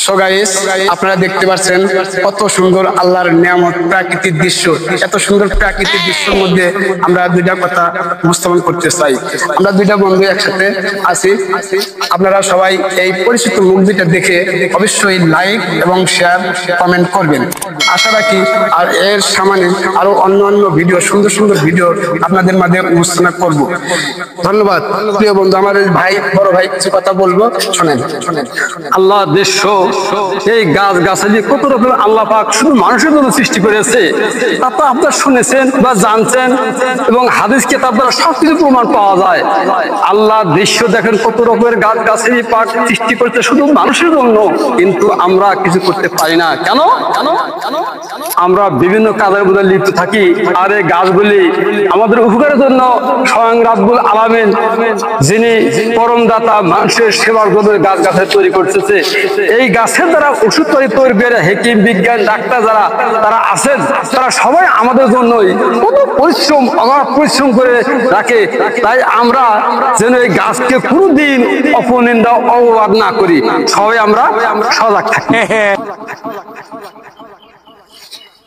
So guys, আপনারা দেখতে পাচ্ছেন কত সুন্দর আল্লাহর নিয়ামত, প্রাকৃতিক দৃশ্য। এত সুন্দর প্রাকৃতিক দৃশ্যের মধ্যে আমরা দুইটা কথা উপস্থাপন করতে চাই। আমরা দুইটা বন্ধু একসাথে আছি। আপনারা সবাই এই পরিচিত মুখ দুইটা দেখে অবশ্যই লাইক এবং শেয়ার কমেন্ট করবেন, আশা রাখি। আর এর সামনে আরো অন্য ভিডিও, সুন্দর সুন্দর ভিডিও আপনাদের মাঝে উপস্থাপনা করব। ধন্যবাদ প্রিয় বন্ধু। আমার ভাই, বড় ভাই কিছু কথা বলবো, শোনেন। আল্লাহ দৃশ্য, এই গাছ গাছালি কত রকম আল্লাহ পাক শুধু মানুষের জন্য সৃষ্টি করেছে, তা তো আপনারা শুনেছেন বা জানছেন, এবং হাদিস কিতাব দ্বারা সবকিছু প্রমাণ পাওয়া যায়। আল্লাহ দৃশ্য দেখেন কত রকমের গাছ গাছালি পাক সৃষ্টি করতে শুধু মানুষের জন্য, কিন্তু আমরা কিছু করতে পারি না। কেন? আমরা বিভিন্ন কাজের মধ্যে লিপ্ত থাকি। আর এই গাছগুলি আমাদের উপকারের জন্য স্বয়ং রাব্বুল আলামিন, যিনি পরম দাতা, মানুষের সেবার জন্য গাছ গাছের তৈরি করতেছে। এই গাছের দ্বারা ওষুধ তৈরি করে হেকিম, বিজ্ঞান, ডাক্তার যারা তারা আছেন, তারা সবাই আমাদের জন্যই কত পরিশ্রম, অগাধ পরিশ্রম করে রাখে। তাই আমরা যেন এই গাছকে কোনোদিন অপনিন্দা, অপবাদ না করি, সবাই আমরা সজাগ থাকি।